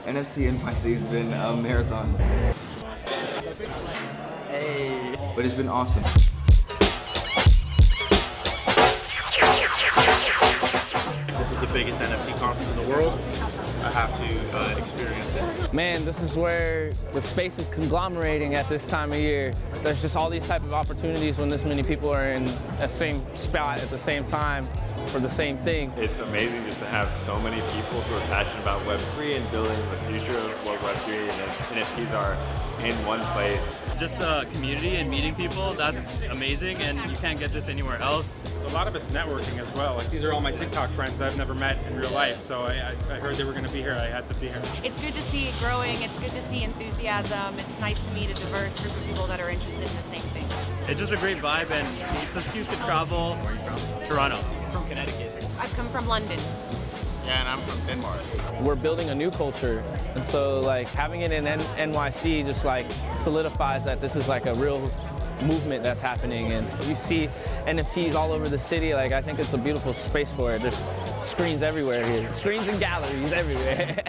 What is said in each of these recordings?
NFT NYC has been a marathon. Hey. But it's been awesome. This is the biggest NFT conference in the world. I have to experience it. Man, this is where the space is conglomerating at this time of year. There's just all these type of opportunities when this many people are in the same spot at the same time for the same thing. It's amazing just to have so many people who are passionate about Web3 and building the future of what Web3 and NFTs are in one place. Just the community and meeting people, that's amazing, and you can't get this anywhere else. A lot of it's networking as well. Like, these are all my TikTok friends that I've never met in real life, so I heard they were going to be here. I had to be here. It's good to see it growing. It's good to see enthusiasm. It's nice to meet a diverse group of people that are interested in the same thing. It's just a great vibe, and it's an excuse to travel. Where are you from? Toronto. From Connecticut. I've come from London. Yeah, and I'm from Denmark. We're building a new culture, and so like having it in NYC just like solidifies that this is like a real movement that's happening, and you see NFTs all over the city. Like, I think it's a beautiful space for it. There's screens everywhere here. Screens and galleries everywhere.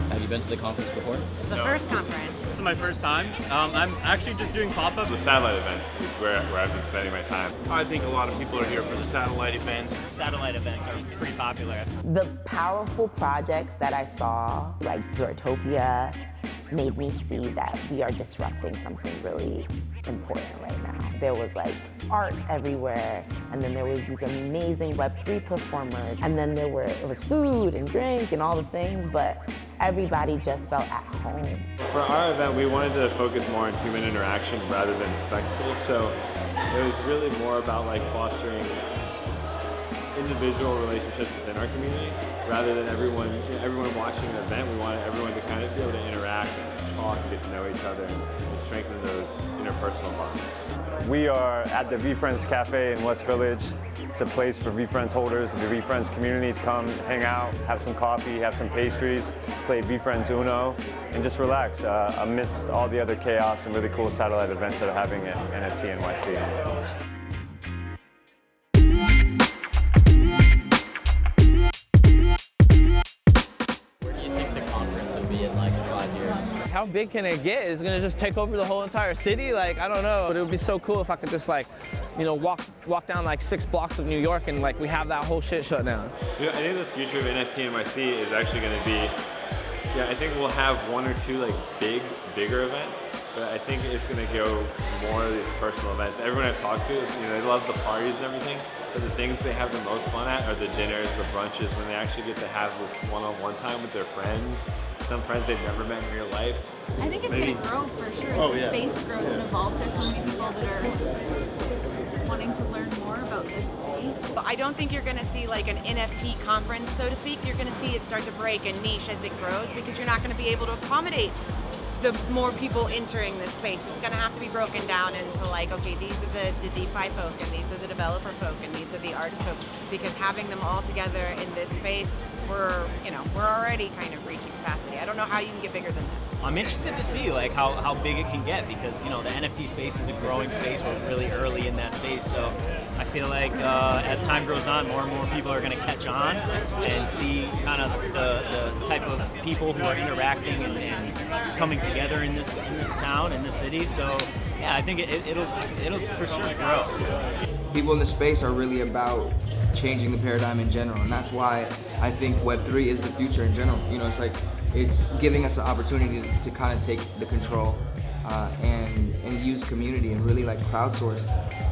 Have you been to the conference before? It's the first conference. This is my first time. I'm actually just doing pop-ups. The satellite events is where I've been spending my time. I think a lot of people are here for the satellite events. Satellite events are pretty popular. The powerful projects that I saw, like Zootopia, made me see that we are disrupting something really important right now. There was like art everywhere, and then there was these amazing Web3 performers, and then it was food and drink and all the things, but everybody just felt at home. For our event, we wanted to focus more on human interaction rather than spectacle, so it was really more about like fostering individual relationships within our community rather than everyone watching an event. We wanted everyone to kind of be able to interact and talk and get to know each other and strengthen those interpersonal bonds. We are at the VFriends Cafe in West Village. It's a place for VFriends holders, the VFriends community to come hang out, have some coffee, have some pastries, play VFriends Uno, and just relax amidst all the other chaos and really cool satellite events that are having at NFT NYC. How big can it get? Is it gonna just take over the whole entire city? Like, I don't know, but it would be so cool if I could just like, you know, walk down like 6 blocks of New York and like we have that whole shit shut down. You know, I think the future of NFT NYC is actually gonna be, I think we'll have 1 or 2 like bigger events, but I think it's gonna go more of these personal events. Everyone I've talked to, you know, they love the parties and everything, but the things they have the most fun at are the dinners, the brunches, when they actually get to have this one-on-one time with their friends. Some friends they've never met in real life. I think it's going to grow for sure. As the space grows and evolves, there's so many people that are wanting to learn more about this space. I don't think you're going to see like an NFT conference, so to speak. You're going to see it start to break a niche as it grows because you're not going to be able to accommodate the more people entering this space. It's going to have to be broken down into like, okay, these are the DeFi folk, and these are the developer folk, and these are the artist folk, because having them all together in this space, we're already kind of reaching capacity. I don't know how you can get bigger than this. I'm interested to see like how big it can get, because you know the NFT space is a growing space. We're really early in that space, so I feel like as time goes on, more and more people are going to catch on and see kind of the type of people who are interacting and coming together in this town, in this city. So yeah, I think it'll for sure grow. People in the space are really about changing the paradigm in general, and that's why I think Web3 is the future in general. You know, it's giving us an opportunity to kind of take the control and use community and really like crowdsource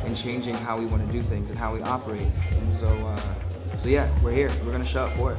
and changing how we want to do things and how we operate. And so yeah, we're here. We're gonna show up for it.